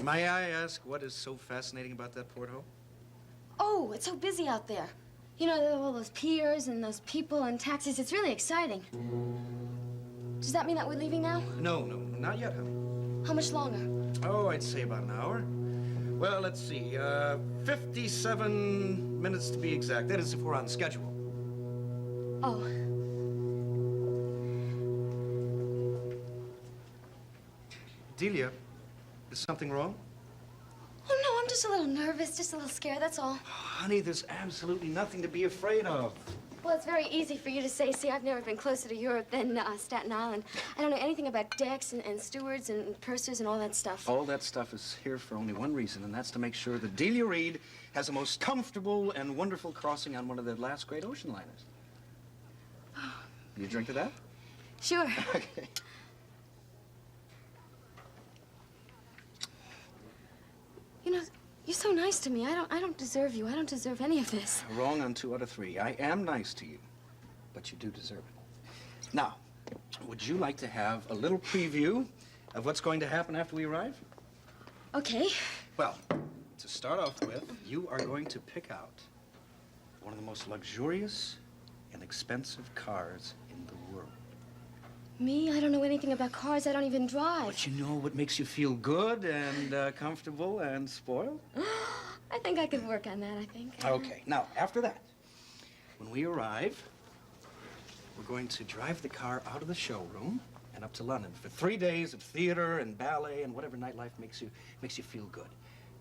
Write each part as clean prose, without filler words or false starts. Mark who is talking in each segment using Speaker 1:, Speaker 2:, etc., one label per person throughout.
Speaker 1: May I ask what is so fascinating about that porthole?
Speaker 2: Oh, it's so busy out there. You know, there are all those piers and those people and taxis. It's really exciting. Does that mean that we're leaving now?
Speaker 1: No, not yet, honey.
Speaker 2: How much longer?
Speaker 1: Oh, I'd say about an hour. Well, let's see, 57 minutes to be exact. That is if we're on schedule.
Speaker 2: Oh.
Speaker 1: Delia, is something wrong?
Speaker 2: Oh, no, I'm just a little nervous, just a little scared, that's all.
Speaker 1: Oh, honey, there's absolutely nothing to be afraid of.
Speaker 2: Well, it's very easy for you to say. See, I've never been closer to Europe than Staten Island. I don't know anything about decks and stewards and pursers and all that stuff.
Speaker 1: All that stuff is here for only one reason, and that's to make sure that Delia Reed has the most comfortable and wonderful crossing on one of the last great ocean liners. You drink to that?
Speaker 2: Sure.
Speaker 1: Okay.
Speaker 2: You know, you're so nice to me. I don't deserve you. I don't deserve any of this.
Speaker 1: Wrong on 2 out of 3. I am nice to you, but you do deserve it. Now, would you like to have a little preview of what's going to happen after we arrive?
Speaker 2: Okay.
Speaker 1: Well, to start off with, you are going to pick out one of the most luxurious and expensive cars in the world.
Speaker 2: Me? I don't know anything about cars. I don't even drive.
Speaker 1: But you know what makes you feel good and comfortable and spoiled?
Speaker 2: I think I could work on that, I think.
Speaker 1: Okay. Now, after that, when we arrive, we're going to drive the car out of the showroom and up to London for 3 days of theater and ballet and whatever nightlife makes you feel good.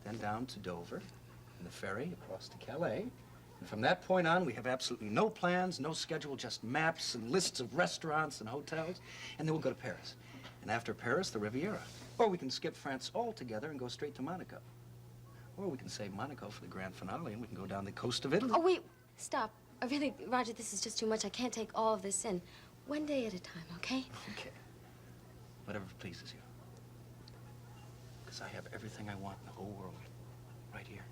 Speaker 1: Then down to Dover and the ferry across to Calais. And from that point on, we have absolutely no plans, no schedule, just maps and lists of restaurants and hotels. And then we'll go to Paris. And after Paris, the Riviera. Or we can skip France altogether and go straight to Monaco. Or we can save Monaco for the grand finale and we can go down the coast of Italy.
Speaker 2: Oh, wait. Stop. Really, Roger, this is just too much. I can't take all of this in. One day at a time, okay?
Speaker 1: Okay. Whatever pleases you. Because I have everything I want in the whole world right here.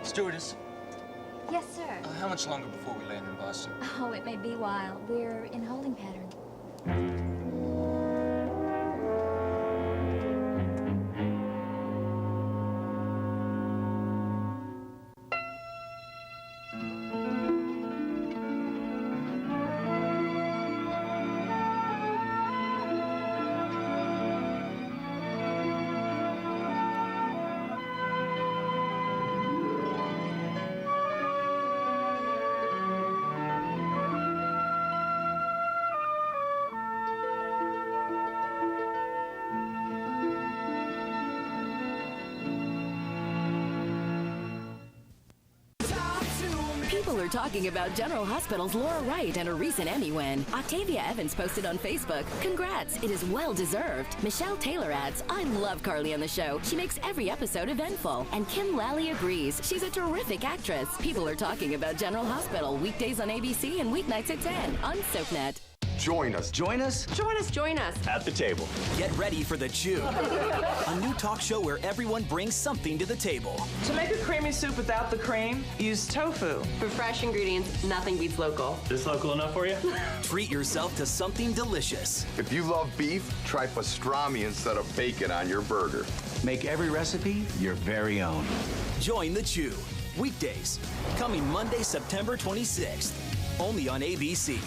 Speaker 3: Stewardess,
Speaker 4: Yes, sir.
Speaker 3: how much longer before we land in Boston?
Speaker 4: Oh, it may be a while. We're in holding pattern.
Speaker 5: People are talking about General Hospital's Laura Wright and a recent Emmy win. Octavia Evans posted on Facebook, "Congrats, it is well deserved." Michelle Taylor adds, "I love Carly on the show. She makes every episode eventful." And Kim Lally agrees, she's a terrific actress. People are talking about General Hospital weekdays on ABC and weeknights at 10 on SoapNet.
Speaker 6: Join us.
Speaker 7: Join us.
Speaker 8: Join us, join us.
Speaker 6: At the table.
Speaker 7: Get ready for The Chew, a new talk show where everyone brings something to the table.
Speaker 8: To make a creamy soup without the cream, use tofu.
Speaker 9: For fresh ingredients, nothing beats local.
Speaker 10: Is local enough for you?
Speaker 7: Treat yourself to something delicious.
Speaker 6: If you love beef, try pastrami instead of bacon on your burger.
Speaker 11: Make every recipe your very own.
Speaker 7: Join The Chew, weekdays, coming Monday, September 26th, only on ABC.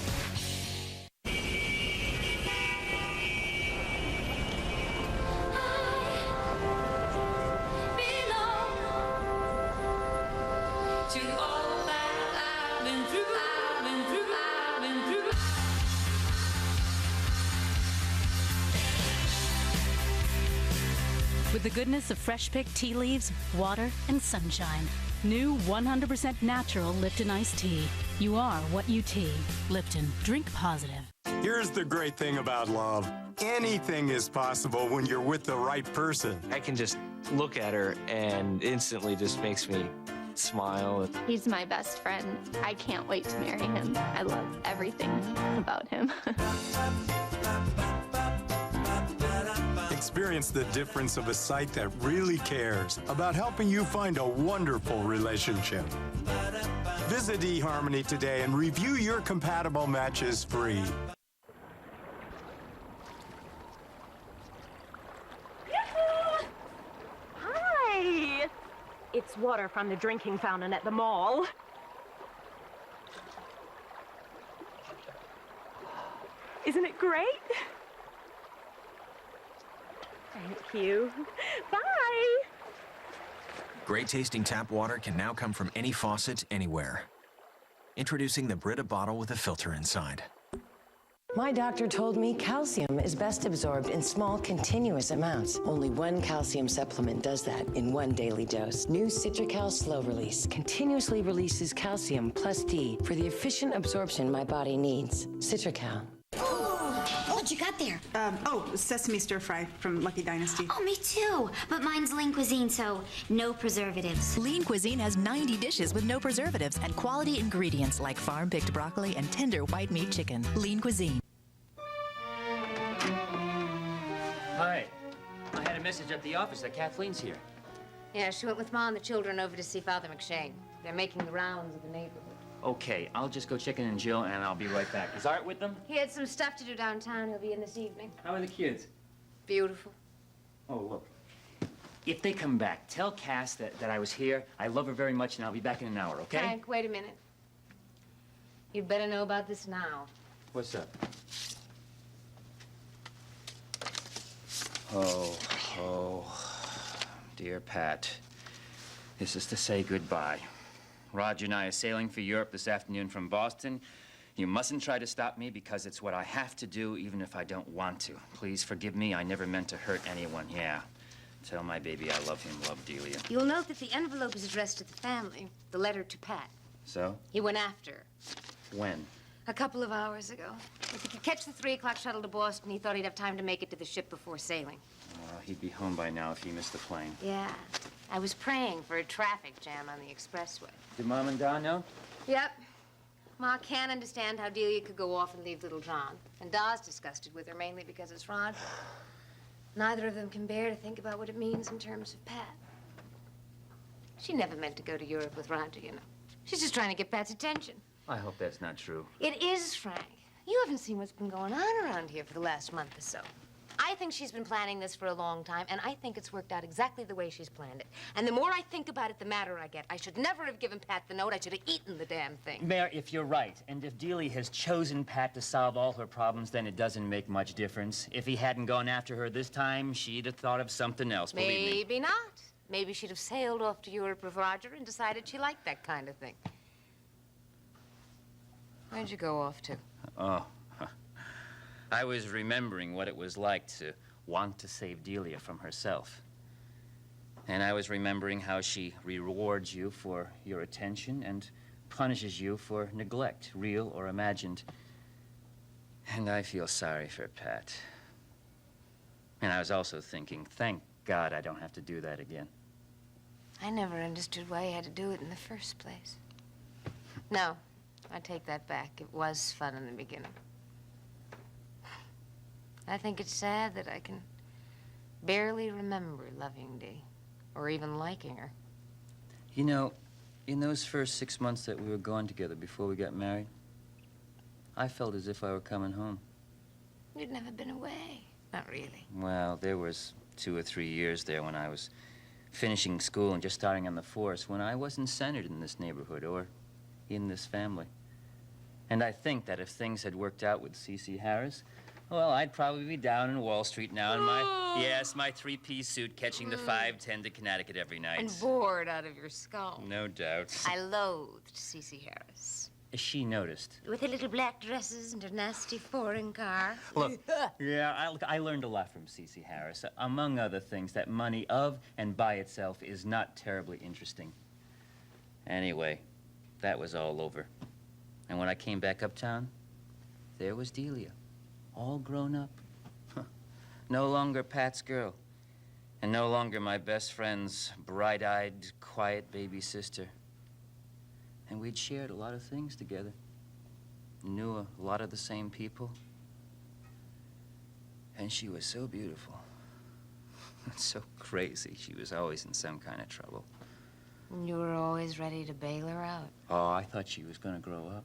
Speaker 12: With the goodness of fresh-picked tea leaves, water, and sunshine. New 100% natural Lipton iced tea. You are what you tea. Lipton. Drink positive.
Speaker 13: Here's the great thing about love. Anything is possible when you're with the right person.
Speaker 14: I can just look at her and instantly just makes me smile.
Speaker 15: He's my best friend. I can't wait to marry him. I love everything about him.
Speaker 13: Experience the difference of a site that really cares about helping you find a wonderful relationship. Visit eHarmony today and review your compatible matches free.
Speaker 10: It's water from the drinking fountain at the mall. Isn't it great? Thank you. Bye!
Speaker 7: Great tasting tap water can now come from any faucet, anywhere. Introducing the Brita bottle with a filter inside.
Speaker 16: My doctor told me calcium is best absorbed in small, continuous amounts. Only one calcium supplement does that in one daily dose. New Citracal Slow Release continuously releases calcium plus D for the efficient absorption my body needs. Citracal.
Speaker 17: What you got there?
Speaker 18: Sesame stir fry from Lucky Dynasty.
Speaker 17: Oh, me too. But mine's lean cuisine, so no preservatives.
Speaker 19: Lean Cuisine has 90 dishes with no preservatives and quality ingredients like farm-picked broccoli and tender white meat chicken. Lean Cuisine.
Speaker 20: Hi. I had a message at the office that Kathleen's here.
Speaker 21: Yeah, she went with Ma and the children over to see Father McShane. They're making the rounds of the neighborhood.
Speaker 20: Okay, I'll just go check in on Jill, and I'll be right back. Is Art with them?
Speaker 21: He had some stuff to do downtown. He'll be in this evening.
Speaker 20: How are the kids?
Speaker 21: Beautiful.
Speaker 20: Oh, look. If they come back, tell Cass that I was here. I love her very much, and I'll be back in an hour, okay?
Speaker 21: Frank, wait a minute. You'd better know about this now.
Speaker 20: What's up? Dear Pat, this is to say goodbye. Roger and I are sailing for Europe this afternoon from Boston. You mustn't try to stop me because it's what I have to do even if I don't want to. Please forgive me. I never meant to hurt anyone. Yeah. Tell my baby I love him. Love, Delia.
Speaker 21: You'll note that the envelope is addressed to the family. The letter to Pat.
Speaker 20: So?
Speaker 21: He went after her.
Speaker 20: When?
Speaker 21: A couple of hours ago. If he could catch the 3 o'clock shuttle to Boston, he thought he'd have time to make it to the ship before sailing.
Speaker 20: Well, he'd be home by now if he missed the plane.
Speaker 21: Yeah. I was praying for a traffic jam on the expressway.
Speaker 20: Do Mom and Da know?
Speaker 21: Yep. Ma can't understand how Delia could go off and leave little John. And Da's disgusted with her, mainly because it's Roger. Neither of them can bear to think about what it means in terms of Pat. She never meant to go to Europe with Roger, you know. She's just trying to get Pat's attention.
Speaker 20: I hope that's not true.
Speaker 21: It is, Frank. You haven't seen what's been going on around here for the last month or so. I think she's been planning this for a long time, and I think it's worked out exactly the way she's planned it. And the more I think about it, the madder I get. I should never have given Pat the note. I should have eaten the damn thing.
Speaker 20: Mayor, if you're right, and if Delia has chosen Pat to solve all her problems, then it doesn't make much difference. If he hadn't gone after her this time, she'd have thought of something else, believe me.
Speaker 21: Maybe not. Maybe she'd have sailed off to Europe with Roger and decided she liked that kind of thing. Where'd you go off to?
Speaker 20: Oh, I was remembering what it was like to want to save Delia from herself. And I was remembering how she rewards you for your attention and punishes you for neglect, real or imagined. And I feel sorry for Pat. And I was also thinking, thank God I don't have to do that again.
Speaker 21: I never understood why you had to do it in the first place. No, I take that back. It was fun in the beginning. I think it's sad that I can barely remember loving Dee, or even liking her.
Speaker 20: You know, in those first 6 months that we were gone together before we got married, I felt as if I were coming home.
Speaker 21: You'd never been away. Not really.
Speaker 20: Well, there was 2 or 3 years there when I was finishing school and just starting on the force, when I wasn't centered in this neighborhood or in this family. And I think that if things had worked out with C.C. Harris, well, I'd probably be down in Wall Street now in my three-piece suit catching the 510 to Connecticut every night.
Speaker 21: And bored out of your skull.
Speaker 20: No doubt.
Speaker 21: I loathed C.C. Harris.
Speaker 20: She noticed.
Speaker 21: With her little black dresses and her nasty foreign car.
Speaker 20: Look, yeah, I learned a lot from C.C. Harris. Among other things, that money of and by itself is not terribly interesting. Anyway, that was all over. And when I came back uptown, there was Delia. All grown up. No longer Pat's girl. And no longer my best friend's bright-eyed, quiet baby sister. And we'd shared a lot of things together. Knew a lot of the same people. And she was so beautiful. So crazy. She was always in some kind of trouble.
Speaker 21: You were always ready to bail her out.
Speaker 20: Oh, I thought she was going to grow up.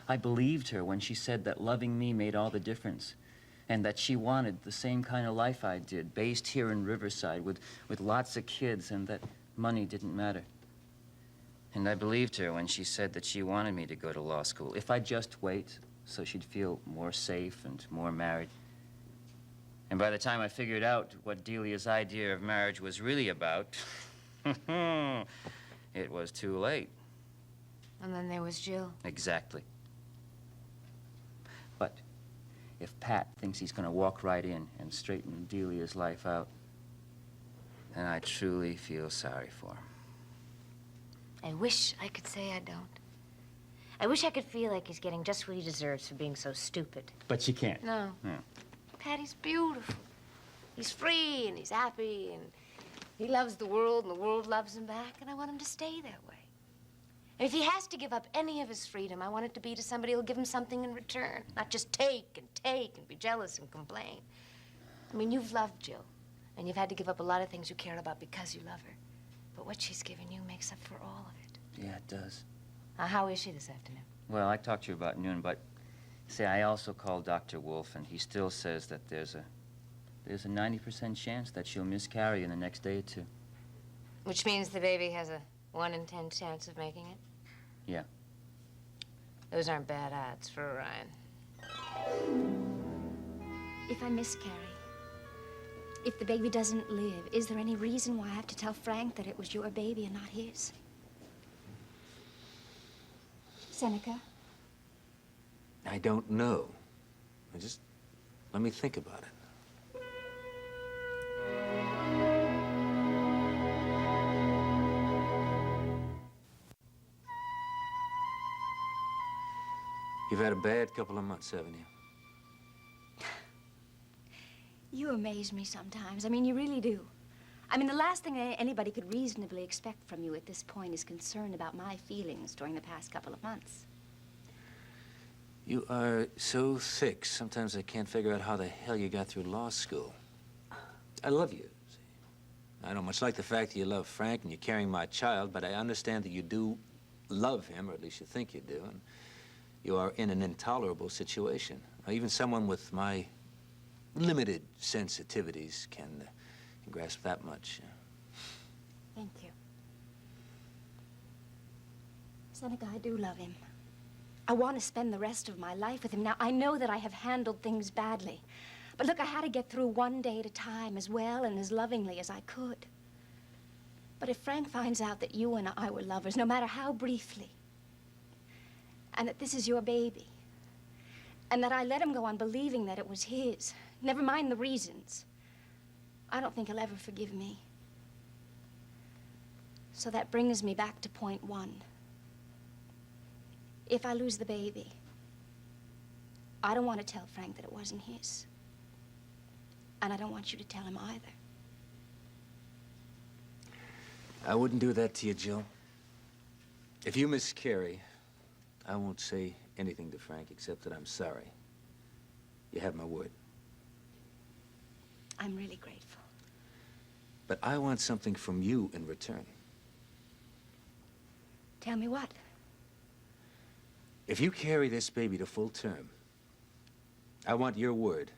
Speaker 20: I believed her when she said that loving me made all the difference, and that she wanted the same kind of life I did, based here in Riverside with lots of kids, and that money didn't matter. And I believed her when she said that she wanted me to go to law school. If I'd just wait, so she'd feel more safe and more married. And by the time I figured out what Delia's idea of marriage was really about, it was too late.
Speaker 21: And then there was Jill.
Speaker 20: Exactly. But if Pat thinks he's going to walk right in and straighten Delia's life out, then I truly feel sorry for him.
Speaker 21: I wish I could say I don't. I wish I could feel like he's getting just what he deserves for being so stupid.
Speaker 20: But you can't.
Speaker 21: No.
Speaker 20: Yeah.
Speaker 21: Patty's beautiful. He's free and he's happy and he loves the world and the world loves him back, and I want him to stay that way. And if he has to give up any of his freedom, I want it to be to somebody who'll give him something in return, not just take and be jealous and complain. I mean, you've loved Jill, and you've had to give up a lot of things you care about because you love her. But what she's given you makes up for all of it.
Speaker 20: Yeah, it does.
Speaker 21: How is she this afternoon?
Speaker 20: Well, I talked to her about noon, but see, I also called Dr. Wolf, and he still says that there's a 90% chance that she'll miscarry in the next day or two.
Speaker 21: Which means the baby has a 1 in 10 chance of making it?
Speaker 20: Yeah.
Speaker 21: Those aren't bad odds for Orion.
Speaker 4: If I miscarry, if the baby doesn't live, is there any reason why I have to tell Frank that it was your baby and not his? Seneca?
Speaker 11: I don't know. Let me think about it. You've had a bad couple of months, haven't you?
Speaker 4: You amaze me sometimes. I mean, you really do. I mean, the last thing anybody could reasonably expect from you at this point is concern about my feelings during the past couple of months.
Speaker 11: You are so thick, sometimes I can't figure out how the hell you got through law school. I love you. See? I don't much like the fact that you love Frank and you're carrying my child, but I understand that you do love him, or at least you think you do, and you are in an intolerable situation. Even someone with my limited sensitivities can grasp that much.
Speaker 4: Thank you. Seneca, I do love him. I want to spend the rest of my life with him. Now, I know that I have handled things badly. But look, I had to get through one day at a time as well and as lovingly as I could. But if Frank finds out that you and I were lovers, no matter how briefly, and that this is your baby, and that I let him go on believing that it was his, never mind the reasons, I don't think he'll ever forgive me. So that brings me back to point one. If I lose the baby, I don't want to tell Frank that it wasn't his. And I don't want you to tell him either.
Speaker 11: I wouldn't do that to you, Jill. If you miscarry, I won't say anything to Frank except that I'm sorry. You have my word.
Speaker 4: I'm really grateful.
Speaker 11: But I want something from you in return.
Speaker 4: Tell me what?
Speaker 11: If you carry this baby to full term, I want your word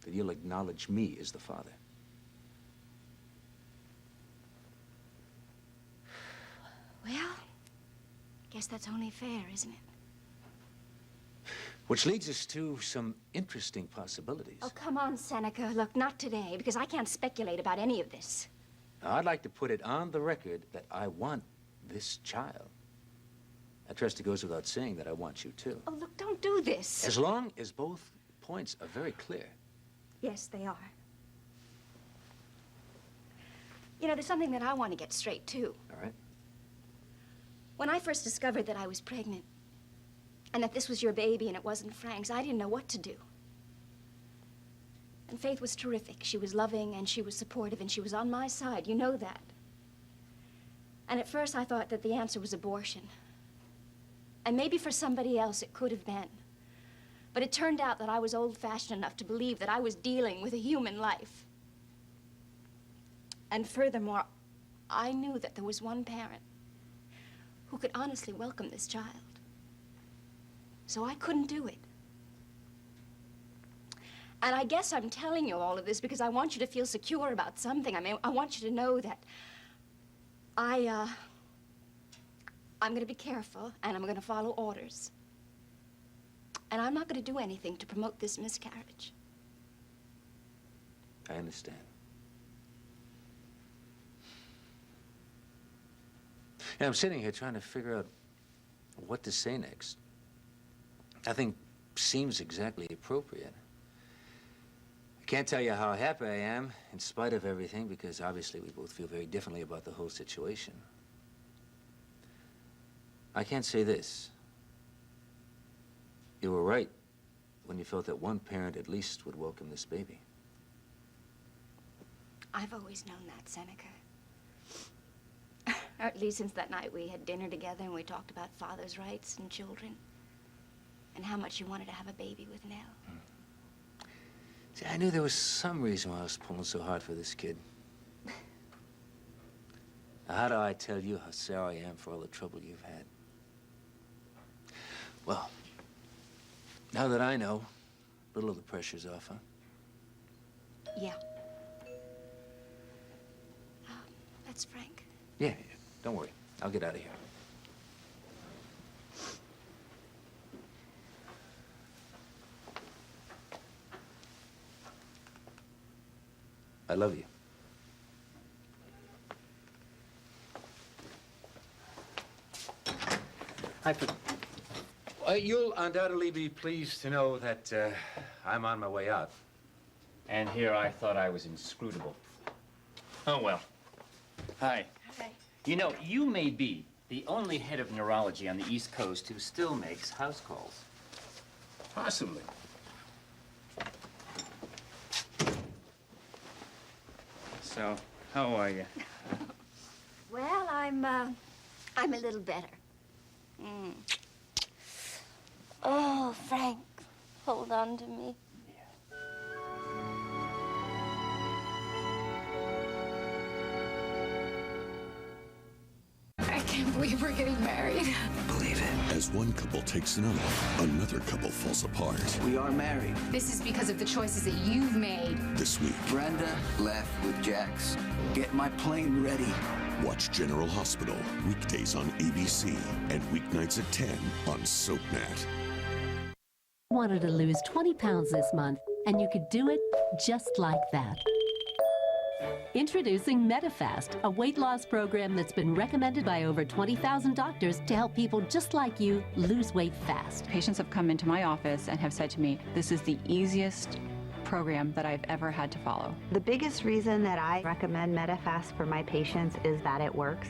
Speaker 11: that you'll acknowledge me as the father.
Speaker 4: Well, guess that's only fair, isn't it?
Speaker 11: Which leads us to some interesting possibilities.
Speaker 4: Oh, come on, Seneca. Look, not today, because I can't speculate about any of this.
Speaker 11: Now, I'd like to put it on the record that I want this child. I trust it goes without saying that I want you, too.
Speaker 4: Oh, look, don't do this.
Speaker 11: As long as both points are very clear.
Speaker 4: Yes, they are. You know, there's something that I want to get straight, too.
Speaker 11: All right.
Speaker 4: When I first discovered that I was pregnant, and that this was your baby and it wasn't Frank's, I didn't know what to do. And Faith was terrific. She was loving and she was supportive and she was on my side. You know that. And at first I thought that the answer was abortion. And maybe for somebody else it could have been. But it turned out that I was old-fashioned enough to believe that I was dealing with a human life. And furthermore, I knew that there was one parent who could honestly welcome this child. So I couldn't do it. And I guess I'm telling you all of this because I want you to feel secure about something. I mean, I want you to know that I'm going to be careful, and I'm going to follow orders. And I'm not going to do anything to promote this miscarriage.
Speaker 11: I understand. And I'm sitting here trying to figure out what to say next. Nothing seems exactly appropriate. I can't tell you how happy I am, in spite of everything, because obviously we both feel very differently about the whole situation. I can't say this. You were right when you felt that one parent at least would welcome this baby.
Speaker 4: I've always known that, Seneca. Or at least since that night we had dinner together and we talked about father's rights and children. And how much you wanted to have a baby with Nell.
Speaker 11: See, I knew there was some reason why I was pulling so hard for this kid. Now, how do I tell you how sorry I am for all the trouble you've had? Well, now that I know, a little of the pressure's off, huh?
Speaker 4: Yeah. That's Frank.
Speaker 11: Yeah. Don't worry. I'll get out of here. I love you. Hi, Frank. You'll undoubtedly be pleased to know that I'm on my way out.
Speaker 20: And here I thought I was inscrutable. Oh, well. Hi.
Speaker 4: Hi.
Speaker 20: You know, you may be the only head of neurology on the East Coast who still makes house calls.
Speaker 11: Possibly.
Speaker 20: So, how are you?
Speaker 4: Well, I'm a little better. Mm. Oh, Frank, hold on to me.
Speaker 2: I can't believe we're getting married.
Speaker 22: Believe it. As one couple takes another couple falls apart.
Speaker 2: We are married. This is because of the choices that you've made.
Speaker 22: This week,
Speaker 2: Brenda left with Jax. Get my plane ready.
Speaker 22: watch General Hospital weekdays on ABC and weeknights at 10 on SoapNet.
Speaker 23: Wanted to lose 20 pounds this month, and you could do it just like that. Introducing Medifast, a weight loss program that's been recommended by over 20,000 doctors to help people just like you lose weight fast.
Speaker 24: Patients have come into my office and have said to me, this is the easiest program that I've ever had to follow.
Speaker 25: The biggest reason that I recommend Medifast for my patients is that it works.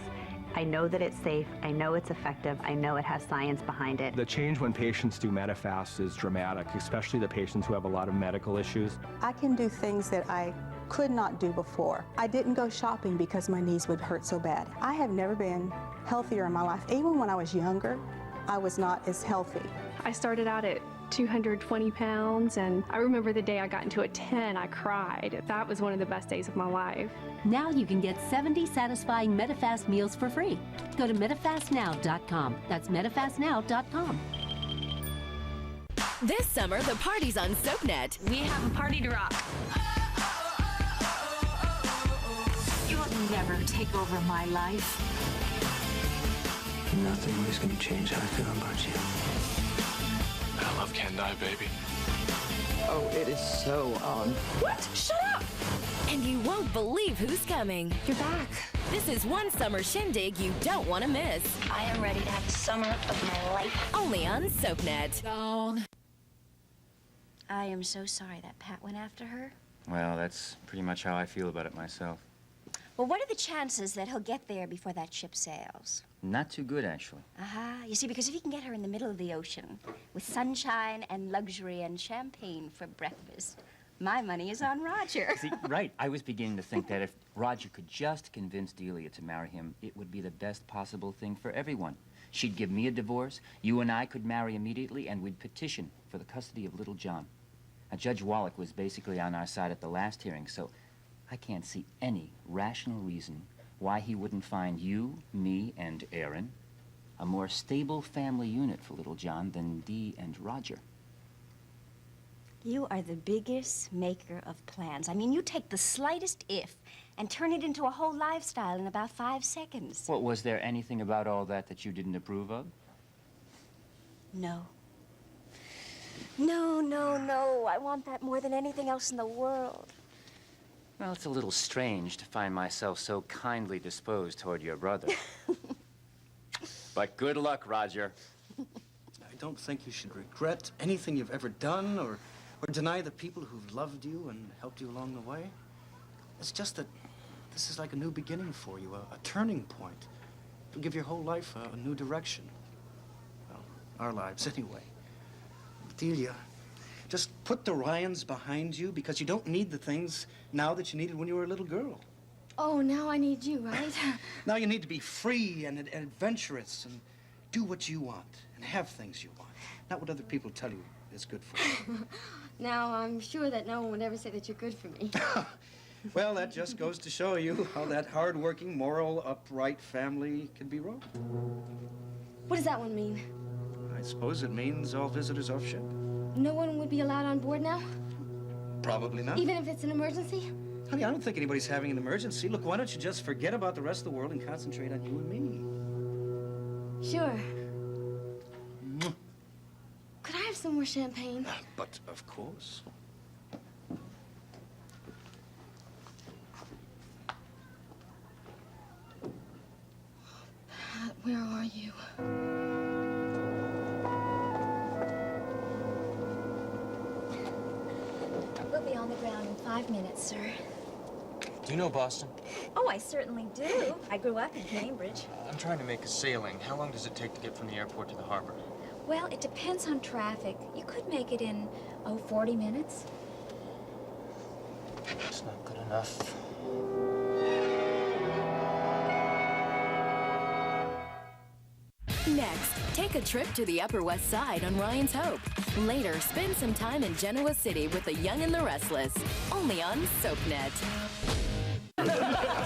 Speaker 25: I know that it's safe, I know it's effective, I know it has science behind it.
Speaker 26: The change when patients do Medifast is dramatic, especially the patients who have a lot of medical issues.
Speaker 18: I can do things that I could not do before. I didn't go shopping because my knees would hurt so bad. I have never been healthier in my life. Even when I was younger, I was not as healthy.
Speaker 27: I started out at 220 pounds, and I remember the day I got into a 10, I cried. That was one of the best days of my life.
Speaker 23: Now you can get 70 satisfying Medifast meals for free. Go to medifastnow.com. That's medifastnow.com.
Speaker 5: This summer, the party's on SoapNet.
Speaker 10: We have a party to rock.
Speaker 28: You'll never take over my life.
Speaker 29: Nothing is going to change how I feel about you.
Speaker 30: That love can't die, baby.
Speaker 28: Oh, it is so on.
Speaker 5: What? Shut up! And you won't believe who's coming.
Speaker 28: You're back.
Speaker 5: This is one summer shindig you don't want to miss.
Speaker 28: I am ready to have the summer of my life.
Speaker 5: Only on SoapNet.
Speaker 28: Down.
Speaker 4: I am so sorry that Pat went after her.
Speaker 20: Well, that's pretty much how I feel about it myself.
Speaker 4: Well, what are the chances that he'll get there before that ship sails?
Speaker 20: Not too good, actually.
Speaker 4: You see, because if he can get her in the middle of the ocean with sunshine and luxury and champagne for breakfast, my money is on Roger.
Speaker 20: See, right. I was beginning to think that if Roger could just convince Delia to marry him, it would be the best possible thing for everyone. She'd give me a divorce, you and I could marry immediately, and we'd petition for the custody of little John. Now, Judge Wallach was basically on our side at the last hearing, so I can't see any rational reason why he wouldn't find you, me, and Aaron a more stable family unit for little John than Dee and Roger.
Speaker 4: You are the biggest maker of plans. I mean, you take the slightest if and turn it into a whole lifestyle in about 5 seconds.
Speaker 20: What, was there anything about all that that you didn't approve of?
Speaker 4: No. No, no, no. I want that more than anything else in the world.
Speaker 20: Well, it's a little strange to find myself so kindly disposed toward your brother. But good luck, Roger.
Speaker 1: I don't think you should regret anything you've ever done or deny the people who've loved you and helped you along the way. It's just that this is like a new beginning for you, a turning point. It'll give your whole life a new direction. Well, our lives anyway. Delia, just put the Ryans behind you because you don't need the things now that you needed when you were a little girl.
Speaker 4: Oh, now I need you, right?
Speaker 1: Now you need to be free and adventurous and do what you want and have things you want, not what other people tell you is good for you.
Speaker 4: Now, I'm sure that no one would ever say that you're good for me.
Speaker 1: Well, that just goes to show you how that hard-working, moral, upright family can be wrong.
Speaker 4: What does that one mean?
Speaker 1: I suppose it means all visitors off ship.
Speaker 4: No one would be allowed on board now?
Speaker 1: Probably not.
Speaker 4: Even if it's an emergency?
Speaker 1: Honey, I don't think anybody's having an emergency. Look, why don't you just forget about the rest of the world and concentrate on you and me?
Speaker 4: Sure. Could I have some more champagne?
Speaker 1: But of course.
Speaker 4: Pat, where are you? We'll be on the ground in 5 minutes, sir.
Speaker 3: Do you know Boston?
Speaker 4: Oh, I certainly do. I grew up in Cambridge.
Speaker 3: I'm trying to make a sailing. How long does it take to get from the airport to the harbor?
Speaker 4: Well, it depends on traffic. You could make it in, 40 minutes.
Speaker 3: It's not good enough.
Speaker 5: Next, take a trip to the Upper West Side on Ryan's Hope. Later, spend some time in Genoa City with The Young and the Restless. Only on SoapNet.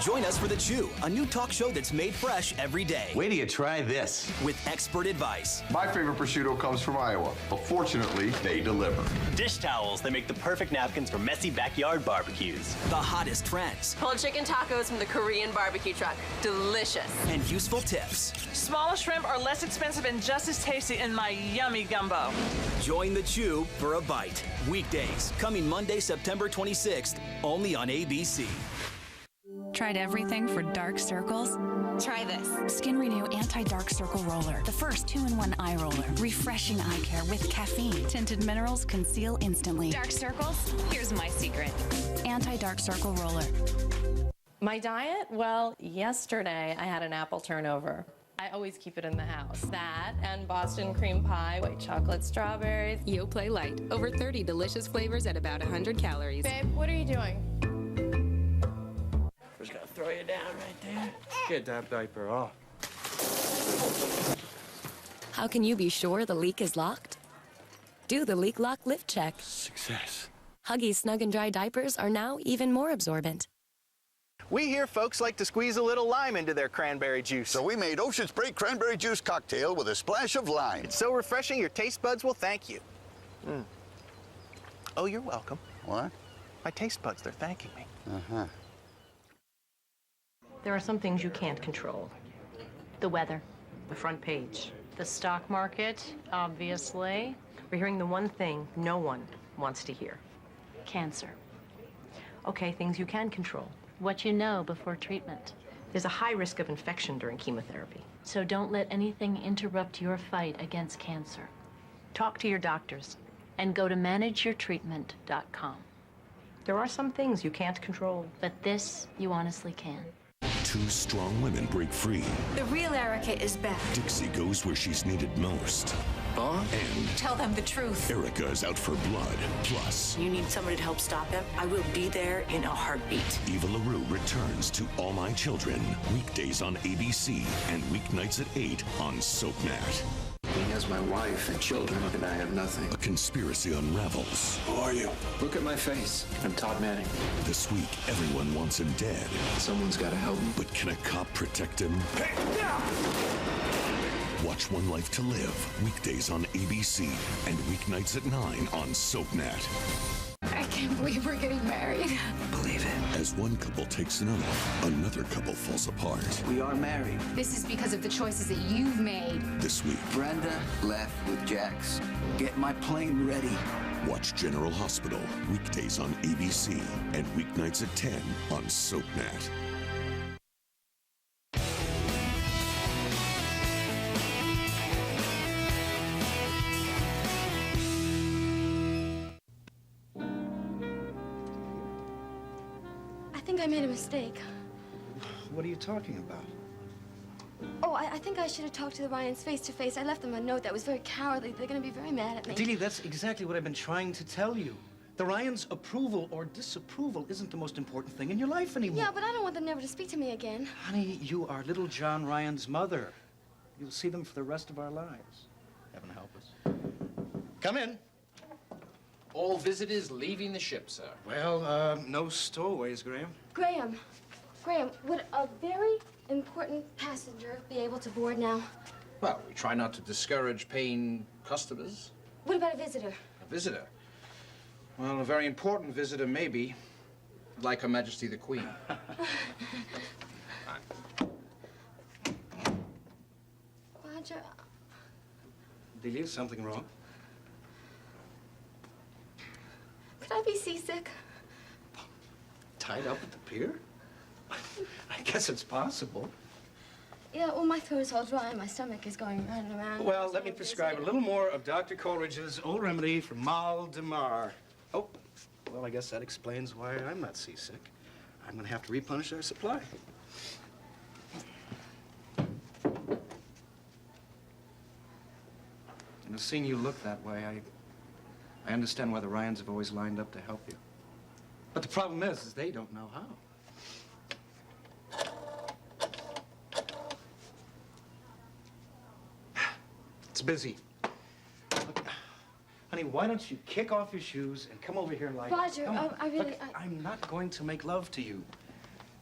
Speaker 6: Join us for The Chew, a new talk show that's made fresh every day.
Speaker 7: Wait till you try this.
Speaker 6: With expert advice.
Speaker 7: My favorite prosciutto comes from Iowa, but fortunately, they deliver.
Speaker 8: Dish towels that make the perfect napkins for messy backyard barbecues.
Speaker 6: The hottest trends.
Speaker 9: Pulled chicken tacos from the Korean barbecue truck. Delicious.
Speaker 6: And useful tips.
Speaker 12: Smaller shrimp are less expensive and just as tasty in my yummy gumbo.
Speaker 6: Join The Chew for a bite. Weekdays, coming Monday, September 26th, only on ABC.
Speaker 13: Tried everything for dark circles?
Speaker 21: Try this.
Speaker 13: Skin Renew Anti-Dark Circle Roller. The first 2-in-1 eye roller. Refreshing eye care with caffeine. Tinted minerals conceal instantly.
Speaker 21: Dark circles? Here's my secret.
Speaker 13: Anti-Dark Circle Roller.
Speaker 14: My diet? Well, yesterday I had an apple turnover. I always keep it in the house. That and Boston cream pie, white chocolate strawberries.
Speaker 15: Yoplait Light. Over 30 delicious flavors at about 100 calories.
Speaker 27: Babe, what are you doing?
Speaker 1: Just gonna throw you down right there. Get that diaper off.
Speaker 5: How can you be sure the leak is locked? Do the Leak Lock Lift Check.
Speaker 1: Success.
Speaker 5: Huggies Snug and Dry diapers are now even more absorbent.
Speaker 31: We hear folks like to squeeze a little lime into their cranberry juice.
Speaker 32: So we made Ocean Spray Cranberry Juice Cocktail with a splash of lime.
Speaker 31: It's so refreshing, your taste buds will thank you. Oh, you're welcome.
Speaker 32: What?
Speaker 31: My taste buds, they're thanking me.
Speaker 32: Uh-huh.
Speaker 33: There are some things you can't control. The weather, the front page, the stock market, obviously. We're hearing the one thing no one wants to hear. Cancer. Okay, things you can control. What you know before treatment. There's a high risk of infection during chemotherapy. So don't let anything interrupt your fight against cancer. Talk to your doctors and go to manageyourtreatment.com. There are some things you can't control, but this you honestly can.
Speaker 22: Two strong women break free.
Speaker 21: The real Erica is back.
Speaker 22: Dixie goes where she's needed most. And
Speaker 21: Tell them the truth.
Speaker 22: Erica is out for blood. Plus,
Speaker 34: You need somebody to help stop him? I will be there in a heartbeat.
Speaker 22: Eva LaRue returns to All My Children. Weekdays on ABC and weeknights at 8 on SoapNet.
Speaker 29: He has my wife and children, and I have nothing.
Speaker 22: A conspiracy unravels.
Speaker 29: Who are you? Look at my face. I'm Todd Manning.
Speaker 22: This week, everyone wants him dead.
Speaker 29: Someone's got to help him.
Speaker 22: But can a cop protect him? Watch One Life to Live, weekdays on ABC and weeknights at 9 on SoapNet.
Speaker 27: I can't believe we're getting married.
Speaker 29: Believe it.
Speaker 22: As one couple takes an oath, another couple falls apart.
Speaker 29: We are married.
Speaker 27: This is because of the choices that you've made.
Speaker 22: This week,
Speaker 29: Brenda left with Jax. Get my plane ready.
Speaker 22: watch General Hospital, weekdays on ABC and weeknights at 10 on SoapNet.
Speaker 2: I think I made a mistake.
Speaker 1: What are you talking about?
Speaker 2: Oh, I think I should have talked to the Ryans face to face. I left them a note that was very cowardly. They're going to be very mad at me.
Speaker 1: Delia, that's exactly what I've been trying to tell you. The Ryans' approval or disapproval isn't the most important thing in your life anymore.
Speaker 2: Yeah, but I don't want them never to speak to me again.
Speaker 1: Honey, you are little John Ryan's mother. You'll see them for the rest of our lives. Heaven help us. Come in.
Speaker 10: All visitors leaving the ship, sir.
Speaker 1: Well, no stowaways, Graham.
Speaker 2: Graham, would a very important passenger be able to board now?
Speaker 10: Well, we try not to discourage paying customers.
Speaker 2: What about a visitor?
Speaker 10: A visitor? Well, a very important visitor, maybe. Like Her Majesty the Queen.
Speaker 2: Roger.
Speaker 1: Delia, is something wrong?
Speaker 2: Could I be seasick?
Speaker 1: Tied up at the pier? I guess it's possible.
Speaker 2: Yeah, well, my throat is all dry and my stomach is going round and around.
Speaker 1: Well, let me prescribe a little more of Dr. Coleridge's old remedy for mal de mar. Oh, well, I guess that explains why I'm not seasick. I'm going to have to replenish our supply. And seeing you look that way, I understand why the Ryans have always lined up to help you. But the problem is they don't know how. It's busy. Look, honey, why don't you kick off your shoes and come over here like...
Speaker 2: Roger, I really...
Speaker 1: Look, I'm not going to make love to you.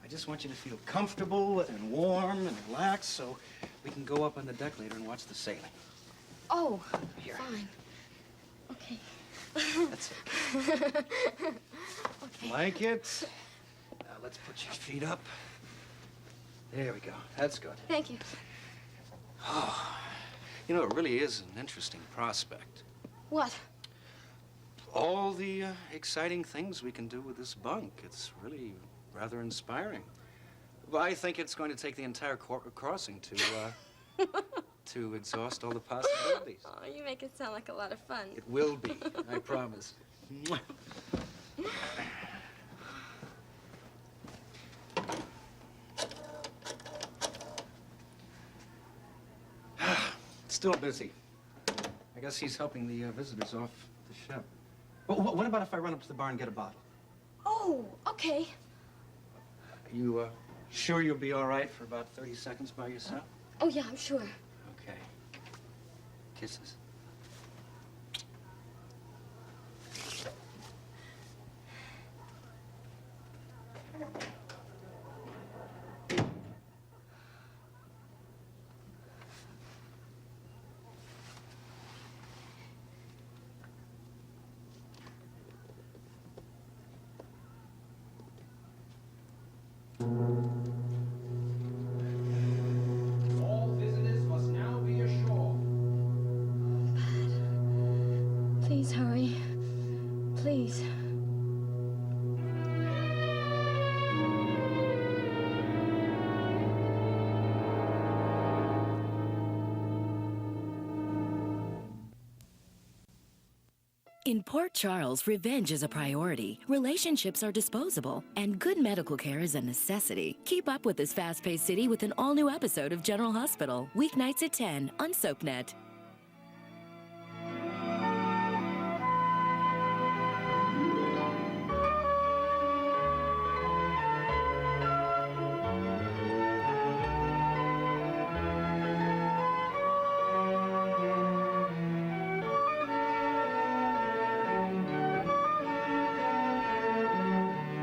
Speaker 1: I just want you to feel comfortable and warm and relaxed so we can go up on the deck later and watch the sailing.
Speaker 2: Oh,
Speaker 1: Here.
Speaker 2: fine. Okay.
Speaker 1: That's okay.
Speaker 2: Okay.
Speaker 1: Blanket. Now let's put your feet up. There we go. That's good.
Speaker 2: Thank you.
Speaker 1: Oh, you know, it really is an interesting prospect.
Speaker 2: What?
Speaker 1: All the exciting things we can do with this bunk. It's really rather inspiring. Well, I think it's going to take the entire crossing to, to exhaust all the possibilities.
Speaker 2: Oh, you make it sound like a lot of fun.
Speaker 1: It will be, I promise. Still busy. I guess he's helping the visitors off the ship. Well, what about if I run up to the bar and get a bottle?
Speaker 2: Oh, okay.
Speaker 1: You sure you'll be all right for about 30 seconds by yourself?
Speaker 2: Oh, yeah, I'm sure.
Speaker 1: Okay. Kisses.
Speaker 10: All visitors must now be ashore.
Speaker 2: Please hurry. Please.
Speaker 5: In Port Charles, revenge is a priority, relationships are disposable, and good medical care is a necessity. Keep up with this fast-paced city with an all-new episode of General Hospital, weeknights at 10 on SoapNet.